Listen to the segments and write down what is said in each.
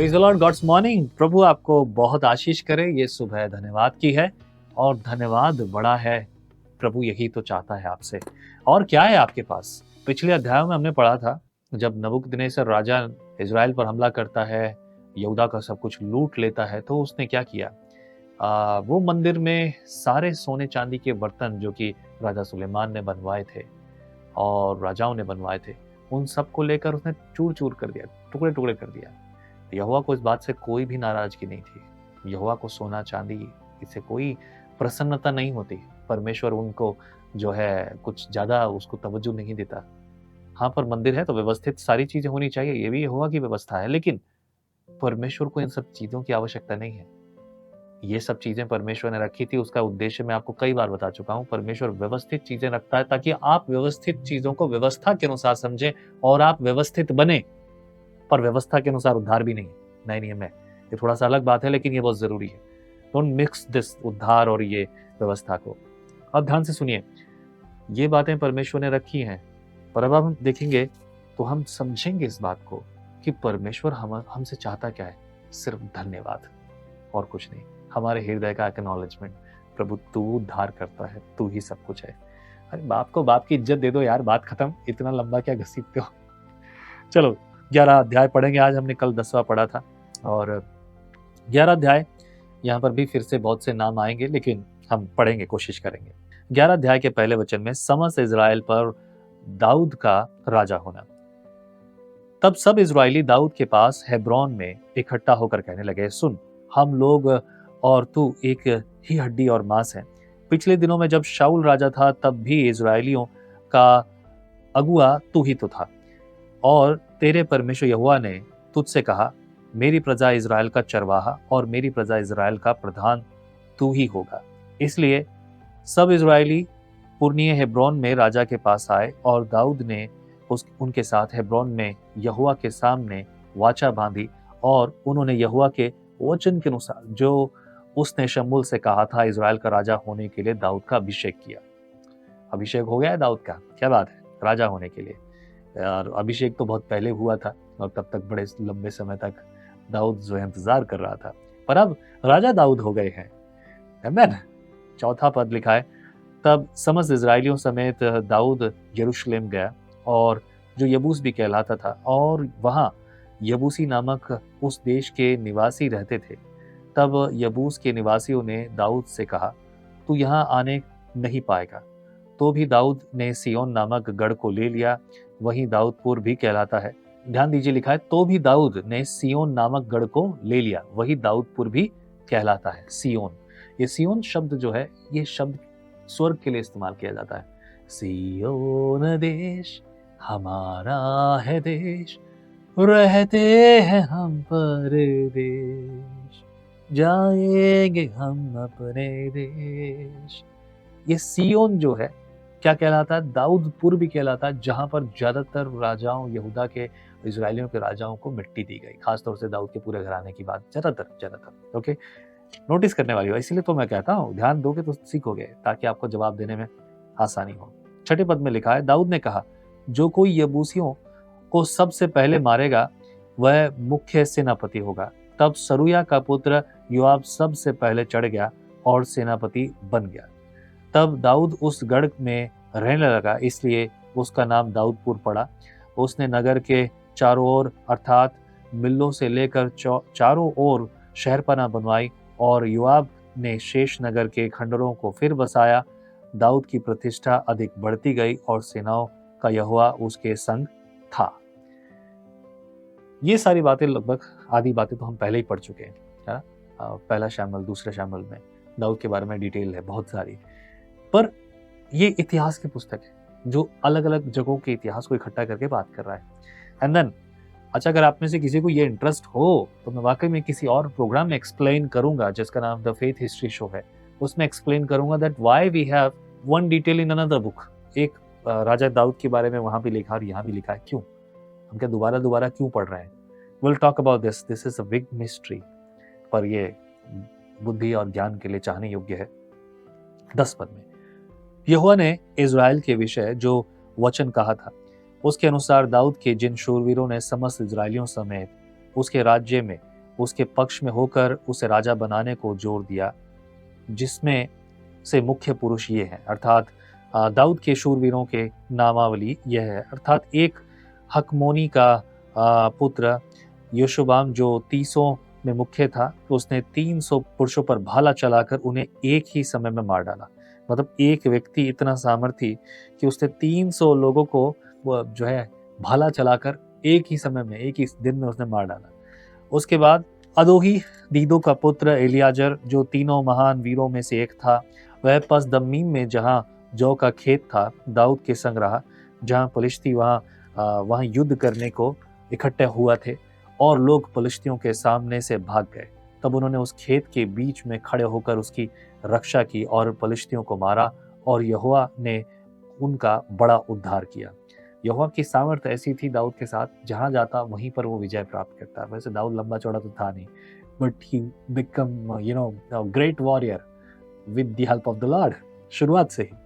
Praise the lord, God's morning. प्रभु आपको बहुत आशीष करे। ये सुबह धन्यवाद की है और धन्यवाद बड़ा है। प्रभु यही तो चाहता है आपसे। और क्या है आपके पास? पिछले अध्यायों में हमने पढ़ा था, जब नबूकदनेस्सर राजा इज़राइल पर हमला करता है, यहूदा का सब कुछ लूट लेता है, तो उसने क्या किया? वो मंदिर में सारे सोने चांदी के बर्तन जो कि राजा सुलेमान ने बनवाए थे और राजाओं ने बनवाए थे, उन सबको लेकर उसने चूर-चूर कर दिया, टुकड़े-टुकड़े कर दिया। यहोवा को इस बात से कोई भी नाराजगी नहीं थी। यहोवा को सोना चांदी इससे कोई प्रसन्नता नहीं होती। परमेश्वर उनको जो है कुछ ज़्यादा उसको तवज्जो नहीं देता। हाँ, पर मंदिर है तो व्यवस्थित सारी चीज़ें होनी चाहिए, ये भी यहोवा की व्यवस्था है, लेकिन परमेश्वर को इन सब चीज़ों की आवश्यकता नहीं है। ये सब चीज़ें परमेश्वर ने रखी थी, उसका उद्देश्य मैं आपको कई बार बता चुका हूँ। परमेश्वर व्यवस्थित चीज़ें रखता है ताकि आप व्यवस्थित चीज़ों को व्यवस्था के अनुसार समझें और आप व्यवस्थित बने। पर व्यवस्था के अनुसार उद्धार भी नहीं, नए नियम में। ये थोड़ा सा अलग बात है, लेकिन ये बहुत ज़रूरी है। डोंट मिक्स दिस उद्धार और ये व्यवस्था को। अब ध्यान से सुनिए, ये बातें परमेश्वर ने रखी हैं, पर अब हम देखेंगे तो हम समझेंगे इस बात को कि परमेश्वर हमसे चाहता क्या है। सिर्फ धन्यवाद और कुछ नहीं। हमारे हृदय का एक्नॉलेजमेंट, प्रभु तू उद्धार करता है, तू ही सब कुछ है। अरे बाप को बाप की इज्जत दे दो यार, बात खत्म। इतना लंबा क्या घसीटते हो? चलो 11 अध्याय पढ़ेंगे आज। हमने कल 10वां पढ़ा था और 11 अध्याय, यहाँ पर भी फिर से बहुत से नाम आएंगे, लेकिन हम पढ़ेंगे, कोशिश करेंगे। 11 अध्याय के पहले वचन में समस्त इज़राइल पर दाऊद का राजा होना। तब सब इज़राइली दाऊद के पास हेब्रोन में इकट्ठा होकर कहने लगे, सुन, हम लोग और तू एक ही हड्डी और मांस है। पिछले दिनों में जब शाऊल राजा था, तब भी इज़राइलियों का अगुआ तू ही तो था, और तेरे परमेश्वर यहोवा ने तुझसे कहा, मेरी प्रजा इज़राइल का चरवाहा और मेरी प्रजा इज़राइल का प्रधान तू ही होगा। इसलिए सब इज़राइली पुरनिये हेब्रोन में राजा के पास आए और दाऊद ने उनके साथ हेब्रोन में यहोवा के सामने वाचा बांधी, और उन्होंने यहोवा के वचन के अनुसार जो उसने शमूएल से कहा था, इज़राइल का राजा होने के लिए दाऊद का अभिषेक किया। अभिषेक हो गया है दाऊद का, क्या बात है, राजा होने के लिए। और अभिषेक तो बहुत पहले हुआ था और तब तक बड़े लंबे समय तक दाऊद जो है इंतजार कर रहा था, पर अब राजा दाऊद हो गए हैं। आमीन। चौथा पद लिखा है, तब समस्त इज़राइलियों समेत दाऊद यरूशलेम गया, और जो यबूस भी कहलाता था, और वहाँ यबूसी नामक उस देश के निवासी रहते थे। तब यबूस के निवासियों ने दाऊद से कहा, तू यहाँ आने नहीं पाएगा। तो भी दाऊद ने सिय्योन नामक गढ़ को ले लिया, वहीं दाऊदपुर भी कहलाता है। ध्यान दीजिए, लिखा है तो भी दाऊद ने सिय्योन नामक गढ़ को ले लिया, वही दाऊदपुर भी कहलाता है। सिय्योन, ये सिय्योन शब्द जो है, ये शब्द स्वर्ग के लिए इस्तेमाल किया जाता है। सिय्योन देश हमारा है देश, रहते हैं हम परदेश, जाएंगे हम अपने देश। ये सिय्योन जो है क्या कहलाता है? दाऊदपुर भी कहलाता है, जहां पर ज्यादातर राजाओं, यहूदा के, इजरायलियों के राजाओं को मिट्टी दी गई। खासतौर से दाऊद के पूरे घराने की बात, ज्यादातर। ओके, नोटिस करने वाली हो, इसीलिए तो मैं कहता हूँ ध्यान दोगे तो सीखोगे, ताकि आपको जवाब देने में आसानी हो। छठे पद में लिखा है, दाऊद ने कहा, जो कोई यबूसियों को सबसे पहले मारेगा वह मुख्य सेनापति होगा। तब सरूया का पुत्र योआब सबसे पहले चढ़ गया और सेनापति बन गया। तब दाऊद उस गढ़ में रहने लगा, इसलिए उसका नाम दाऊदपुर पड़ा। उसने नगर के चारों ओर, अर्थात मिल्लों से लेकर चारों ओर शहरपनाह बनवाई, और योआब ने शेष नगर के खंडरों को फिर बसाया। दाऊद की प्रतिष्ठा अधिक बढ़ती गई और सेनाओं का यहोवा उसके संग था। ये सारी बातें, लगभग आधी बातें तो हम पहले ही पढ़ चुके हैं, है ना? पहला शमूएल, दूसरे शमूएल में दाऊद के बारे में डिटेल है बहुत सारी, पर ये इतिहास की पुस्तक है जो अलग अलग जगहों के इतिहास को इकट्ठा करके बात कर रहा है। एंड देन, अच्छा, अगर आप में से किसी को ये इंटरेस्ट हो तो मैं वाकई में किसी और प्रोग्राम में एक्सप्लेन करूंगा, जिसका नाम द फेथ हिस्ट्री शो है। उसमें एक्सप्लेन करूंगा that why we have one detail in another book. एक राजा दाऊद के बारे में वहां भी लिखा और यहाँ भी लिखा है, क्यों? हम क्या दोबारा दोबारा क्यों पढ़ रहे हैं? Will talk about this is a big mystery, पर ये बुद्धि और ज्ञान के लिए चाहने योग्य है। 10 पद में, यहोवा ने इज़राइल के विषय जो वचन कहा था, उसके अनुसार दाऊद के जिन शूरवीरों ने समस्त इज़राइलियों समेत उसके राज्य में उसके पक्ष में होकर उसे राजा बनाने को जोर दिया, जिसमें से मुख्य पुरुष ये हैं, अर्थात दाऊद के शूरवीरों के नामावली यह है, अर्थात एक हकमोनी का पुत्र योशुबाम जो 30 में मुख्य था, तो उसने 300 पुरुषों पर भाला चलाकर उन्हें एक ही समय में मार डाला। मतलब एक व्यक्ति इतना सामर्थी कि उसने 300 लोगों को जो है भाला चलाकर एक ही समय में, एक ही दिन में उसने मार डाला। उसके बाद अदोही दीदो का पुत्र एलियाजर जो तीनों महान वीरों में से एक था, वह पस दम्मीम में जहाँ जौ का खेत था दाऊद के संग रहा, जहाँ पलिश्ती वहाँ युद्ध करने को इकट्ठे हुआ थे और लोग पलिश्तियों के सामने से भाग गए। तब उन्होंने उस खेत के बीच में खड़े होकर उसकी रक्षा की और पलिश्तियों को मारा, और यहोवा ने उनका बड़ा उद्धार किया। यहोवा की सामर्थ ऐसी थी दाऊद के साथ, जहां जाता वहीं पर वो विजय प्राप्त करता। वैसे दाऊद लंबा चौड़ा तो था नहीं, but he become great warrior with the help of the Lord. शुरुआत से ही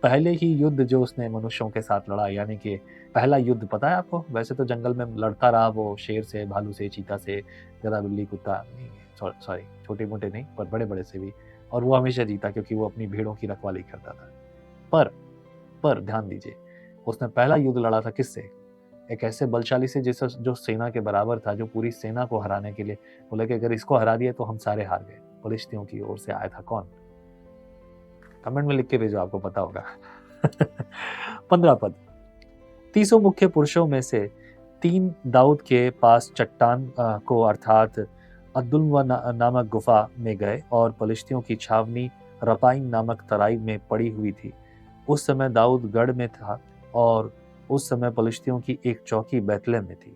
पहले ही युद्ध जो उसने मनुष्यों के साथ लड़ा, यानी कि पहला युद्ध पता है आपको? वैसे तो जंगल में लड़ता रहा वो शेर से, भालू से, चीता से, गधा, बिल्ली, कुत्ता, सॉरी छोटे मोटे नहीं पर बड़े बड़े से भी, और वो हमेशा जीता क्योंकि वो अपनी भेड़ों की रखवाली करता था। पर ध्यान दीजिए, उसने पहला युद्ध लड़ा था किससे? एक ऐसे बलशाली से जो सेना के बराबर था, जो पूरी सेना को हराने के लिए बोले कि अगर इसको हरा दिया तो हम सारे हार गए। पलिश्तियों की ओर से आया था कौन? कमेंट में लिख के भेजो, आपको पता होगा। 15 पद। 30 मुख्य पुरुषों में से 3 दाऊद के पास चट्टान को अर्थात अद्दुल्म नामक गुफा में गए, और पलिश्तियों की छावनी रपाईम नामक तराई में पड़ी हुई थी। उस समय दाऊद गढ़ में था, और उस समय पलिश्तियों की एक चौकी बैतलहम में थी।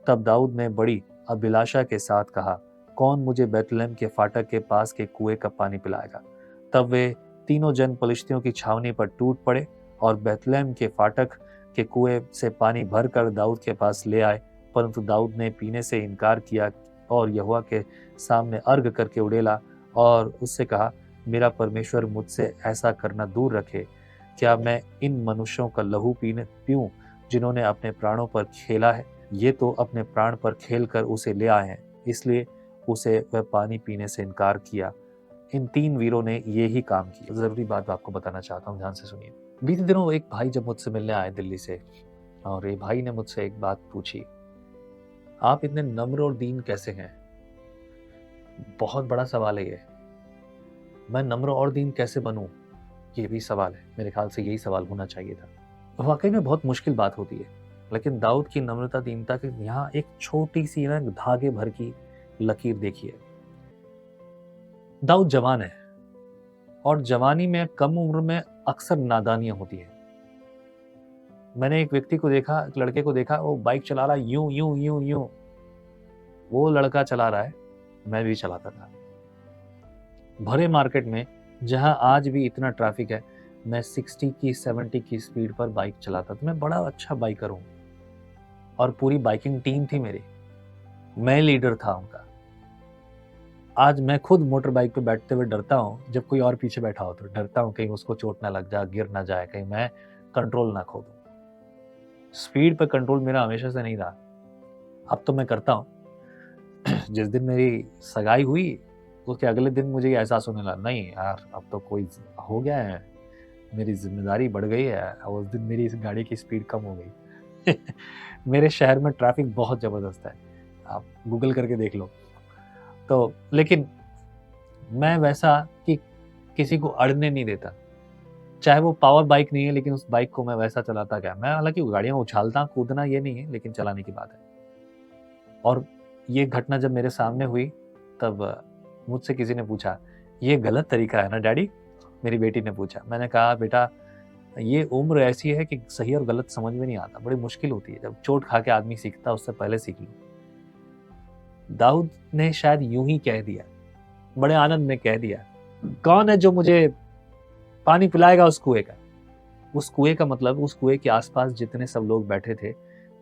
तब दाऊद ने बड़ी अभिलाषा के साथ कहा, कौन मुझे बैतलहम के फाटक के पास के कुएं का पानी पिलाएगा? तब वे तीनों जन पलिश्तियों की छावनी पर टूट पड़े और बैतलहम के फाटक के कुएं से पानी भरकर दाऊद के पास ले आए, परंतु दाऊद ने पीने से इनकार किया और यहोवा के सामने अर्घ करके उड़ेला और उससे कहा, मेरा परमेश्वर मुझसे ऐसा करना दूर रखे, क्या मैं इन मनुष्यों का लहू पीऊं जिन्होंने अपने प्राणों पर खेला है? ये तो अपने प्राण पर खेल कर उसे ले आए हैं, इसलिए उसे वह पानी पीने से इनकार किया। इन 3 वीरों ने ये ही काम किया। जरूरी बात आपको बताना चाहता हूँ, ध्यान से सुनिए। बीते दिनों एक भाई जब मुझसे मिलने आए दिल्ली से, और ये भाई ने मुझसे एक बात पूछी, आप इतने नम्र और दीन कैसे हैं? बहुत बड़ा सवाल है ये। मैं नम्र और दीन कैसे बनूं? ये भी सवाल है। मेरे ख्याल से यही सवाल होना चाहिए था। वाकई में बहुत मुश्किल बात होती है, लेकिन दाऊद की नम्रता दीनता के यहाँ एक छोटी सी ना धागे भर की लकीर देखिए। दाऊद जवान है, और जवानी में कम उम्र में अक्सर नादानियां होती है। मैंने एक व्यक्ति को देखा, एक लड़के को देखा, वो बाइक चला रहा है यूं यूं यूं यूं। वो लड़का चला रहा है, मैं भी चलाता था। भरे मार्केट में जहां आज भी इतना ट्रैफिक है, मैं 60 की 70 की स्पीड पर बाइक चलाता था। मैं बड़ा अच्छा बाइकर हूं, और पूरी बाइकिंग टीम थी मेरी, मैं लीडर था उनका। आज मैं खुद मोटर बाइक पे बैठते हुए डरता हूं, जब कोई और पीछे बैठा हो तो डरता हूं कहीं उसको चोट ना लग जाए, गिर ना जाए, कहीं मैं कंट्रोल ना खो दूं। स्पीड पे कंट्रोल मेरा हमेशा से नहीं रहा, अब तो मैं करता हूं। जिस दिन मेरी सगाई हुई उसके अगले दिन मुझे ये एहसास होने लगा, नहीं यार अब तो कोई हो गया है, मेरी जिम्मेदारी बढ़ गई है। उस दिन मेरी इस गाड़ी की स्पीड कम हो गई। मेरे शहर में ट्रैफिक बहुत ज़बरदस्त है, आप गूगल करके देख लो। तो लेकिन मैं वैसा कि किसी को अड़ने नहीं देता, चाहे वो पावर बाइक नहीं है, लेकिन उस बाइक को मैं वैसा चलाता क्या। मैं हालांकि गाड़ियाँ उछालता, कूदना ये नहीं है, लेकिन चलाने की बात है। और ये घटना जब मेरे सामने हुई, तब मुझसे किसी ने पूछा, ये गलत तरीका है ना डैडी? मेरी बेटी ने पूछा। मैंने कहा, बेटा ये उम्र ऐसी है कि सही और गलत समझ में नहीं आता, बड़ी मुश्किल होती है। जब चोट खा के आदमी सीखता, उससे पहले सीख लो। दाऊद ने शायद यूं ही कह दिया, बड़े आनंद में कह दिया, कौन है जो मुझे पानी पिलाएगा उस कुएं का? उस कुएं का मतलब उस कुएं के आसपास जितने सब लोग बैठे थे,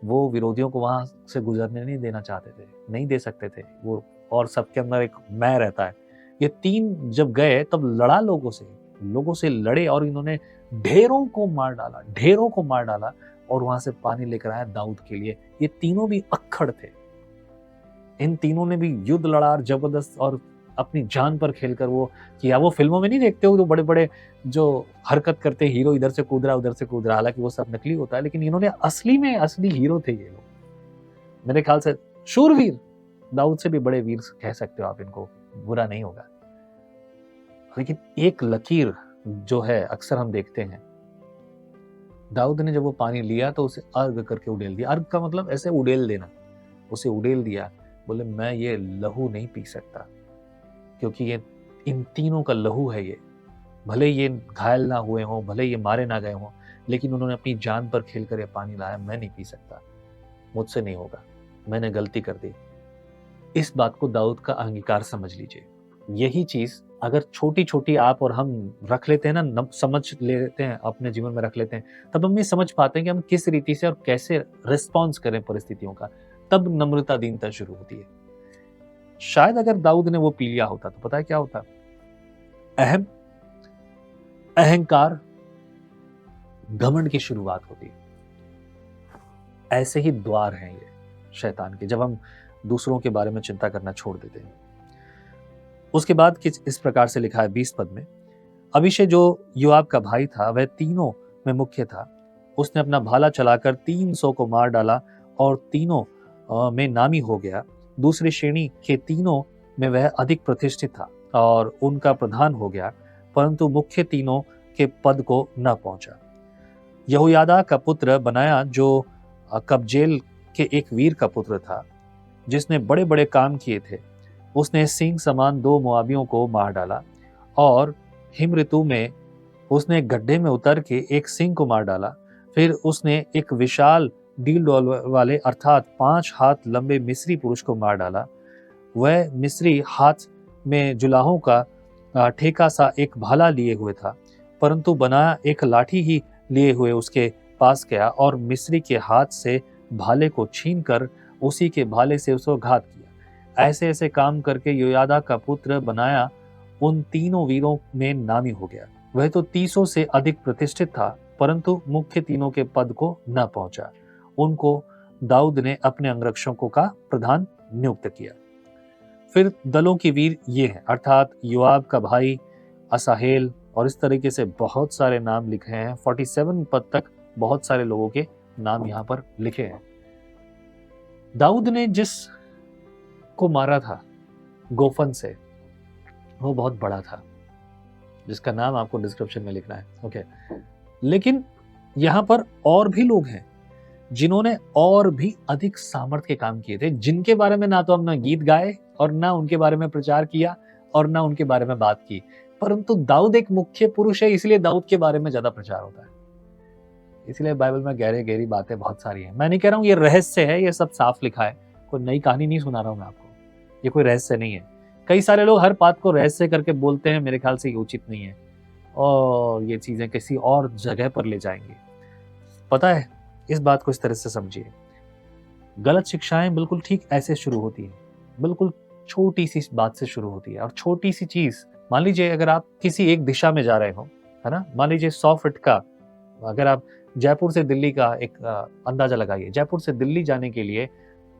वो विरोधियों को वहां से गुजरने नहीं देना चाहते थे, नहीं दे सकते थे वो, और सबके अंदर एक मैं रहता है। ये 3 जब गए तब लड़ा, लोगों से लड़े, और इन्होंने ढेरों को मार डाला, और वहां से पानी लेकर आया दाऊद के लिए। ये तीनों भी अक्खड़ थे, इन तीनों ने भी युद्ध लड़ा और जबरदस्त और अपनी जान पर खेलकर वो किया। वो फिल्मों में नहीं देखते हो जो बड़े बड़े जो हरकत करते हीरो, इधर से कूद रहा उधर से कूद रहा, हालांकि वो सब नकली होता है, लेकिन इन्होंने असली में असली हीरो थे ये लोग। मेरे ख्याल से शूरवीर, दाऊद से भी बड़े वीर कह सकते हो आप इनको, बुरा नहीं होगा। लेकिन एक लकीर जो है अक्सर हम देखते हैं, दाऊद ने जब वो पानी लिया तो उसे अर्घ करके उड़ेल दिया। अर्घ का मतलब ऐसे उड़ेल देना, उसे उड़ेल दिया। बोले मैं ये लहू नहीं पी सकता, क्योंकि ये इन तीनों का लहू है। ये भले ये घायल ना हुए हों, भले ये मारे ना गए हों, लेकिन उन्होंने अपनी जान पर खेलकर ये पानी लाया। मैं नहीं पी सकता, मुझसे नहीं होगा, मैंने गलती कर दी। इस बात को दाऊद का अंगीकार समझ लीजिए। यही चीज अगर छोटी छोटी आप और हम रख लेते हैं ना, समझ लेते हैं, अपने जीवन में रख लेते हैं, तब हम ये समझ पाते हैं कि हम किस रीति से और कैसे रिस्पॉन्स करें परिस्थितियों का। तब नम्रता दीनता शुरू होती है। शायद अगर दाऊद ने वो पी लिया होता तो पता है क्या होता? अहंकार, घमंड की शुरुआत होती है। ऐसे ही द्वार हैं ये शैतान के, जब हम दूसरों के बारे में चिंता करना छोड़ देते हैं। उसके बाद इस प्रकार से लिखा है 20 पद में, अभिषे जो योआब का भाई था वह तीनों में मुख्य था। उसने अपना भाला चलाकर 300 को मार डाला और तीनों में नामी हो गया। दूसरी श्रेणी के तीनों में वह अधिक प्रतिष्ठित था और उनका प्रधान हो गया, परंतु मुख्य तीनों के पद को न पहुंचा। यहोयादा का पुत्र बनाया जो कब्जेल के एक वीर का पुत्र था, जिसने बड़े बड़े काम किए थे, उसने सिंह समान 2 मोआबियों को मार डाला और हिम ऋतु में उसने गड्ढे में उतर के एक सिंह को मार डाला। फिर उसने एक विशाल डील वाले अर्थात 5 हाथ लंबे मिस्री पुरुष को मार डाला। वह मिस्री हाथ में जुलाहों का ठेका सा एक भाला लिए हुए था, परंतु बनाया एक लाठी ही लिए हुए उसके पास गया और मिस्री के हाथ से भाले को छीनकर उसी के भाले से उसको घात किया। ऐसे ऐसे काम करके योयादा का पुत्र बनाया उन तीनों वीरों में नामी हो गया। वह तो 300 से अधिक प्रतिष्ठित था, परंतु मुख्य तीनों के पद को न पहुंचा। उनको दाऊद ने अपने अंगरक्षकों का प्रधान नियुक्त किया। फिर दलों के वीर ये हैं, अर्थात योआब का भाई असाहेल, और इस तरीके से बहुत सारे नाम लिखे हैं। 47 पद तक बहुत सारे लोगों के नाम यहाँ पर लिखे हैं। दाऊद ने जिस को मारा था गोफन से, वो बहुत बड़ा था, जिसका नाम आपको डिस्क्रिप्शन में लिखना है, ओके। लेकिन यहाँ पर और भी लोग हैं जिन्होंने और भी अधिक सामर्थ्य के काम किए थे, जिनके बारे में ना तो हमने गीत गाए और ना उनके बारे में प्रचार किया और ना उनके बारे में बात की, परंतु दाऊद एक मुख्य पुरुष है, इसलिए दाऊद के बारे में ज्यादा प्रचार होता है। इसलिए बाइबल में गहरी बातें बहुत सारी हैं। मैं नहीं कह रहा हूँ ये रहस्य है, ये सब साफ लिखा है, कोई नई कहानी नहीं सुना रहा हूँ मैं आपको, ये कोई रहस्य नहीं है। कई सारे लोग हर बात को रहस्य करके बोलते हैं, मेरे ख्याल से ये उचित नहीं है और ये चीजें किसी और जगह पर ले जाएंगे। पता है, इस बात को इस तरह से समझिए, गलत शिक्षाएं बिल्कुल ठीक ऐसे शुरू होती है, बिल्कुल छोटी सी बात से शुरू होती है। और छोटी सी चीज, मान लीजिए अगर आप किसी एक दिशा में जा रहे हो, है ना, मान लीजिए 100 फीट का, अगर आप जयपुर से दिल्ली का एक अंदाजा लगाइए, जयपुर से दिल्ली जाने के लिए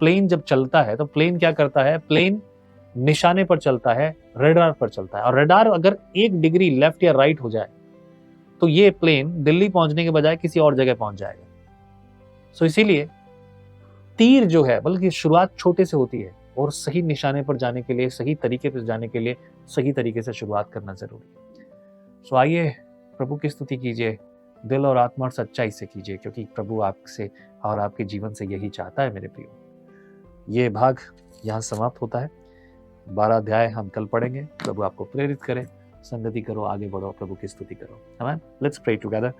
प्लेन जब चलता है तो प्लेन क्या करता है, प्लेन निशाने पर चलता है, रडार पर चलता है, और रडार अगर 1 डिग्री लेफ्ट या राइट हो जाए तो ये प्लेन दिल्ली पहुंचने के बजाय किसी और जगह पहुंच जाएगा। सो इसीलिए तीर जो है, बल्कि शुरुआत छोटे से होती है, और सही निशाने पर जाने के लिए, सही तरीके से जाने के लिए सही तरीके से शुरुआत करना जरूरी है। सो आइए प्रभु की स्तुति कीजिए, दिल और आत्मा और सच्चाई से कीजिए, क्योंकि प्रभु आपसे और आपके जीवन से यही चाहता है मेरे प्रियो। ये भाग यहाँ समाप्त होता है। 12 अध्याय हम कल पढ़ेंगे। प्रभु आपको प्रेरित करे, संगति करो, आगे बढ़ो, प्रभु की स्तुति करो। Amen. Let's pray together.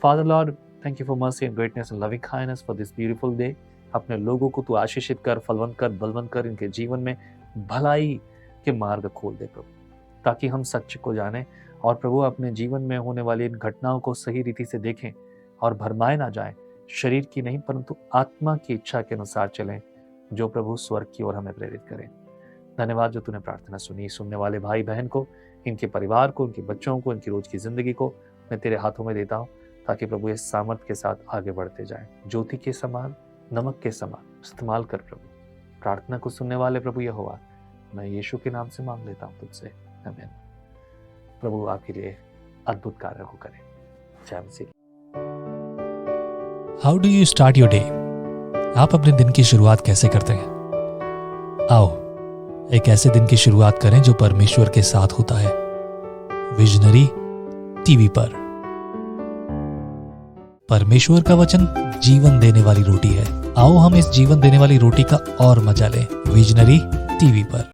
Father lord, thank you for mercy and greatness and loving kindness for this beautiful day. अपने लोगों को तू आशीषित कर, फलवंत कर, बलवंत कर, इनके जीवन में भलाई के मार्ग खोल दे प्रभु, ताकि हम सच को जाने और प्रभु अपने जीवन में होने वाली इन घटनाओं को सही रीति से देखें और भरमाए ना जाएं, शरीर की नहीं परंतु आत्मा की इच्छा के अनुसार चलें, जो प्रभु स्वर्ग की ओर हमें प्रेरित करें। धन्यवाद जो तूने प्रार्थना सुनी। सुनने वाले भाई बहन को, इनके परिवार को, इनके बच्चों को, इनकी रोज की जिंदगी को मैं तेरे हाथों में देता हूँ, ताकि प्रभु इस सामर्थ्य के साथ आगे बढ़ते जाएं। ज्योति के समान, नमक के समान इस्तेमाल कर प्रभु। प्रार्थना को सुनने वाले प्रभु यहोवा, मैं यीशु के नाम से मांग लेता हूँ तुझसे, आमीन। प्रभु आपके लिए अद्भुत कार्य को करे। जय मसीह। How do you start your day? आप अपने दिन की शुरुआत कैसे करते हैं? आओ एक ऐसे दिन की शुरुआत करें जो परमेश्वर के साथ होता है। विजनरी टीवी पर। परमेश्वर का वचन जीवन देने वाली रोटी है। आओ हम इस जीवन देने वाली रोटी का और मजा लें। विजनरी टीवी पर।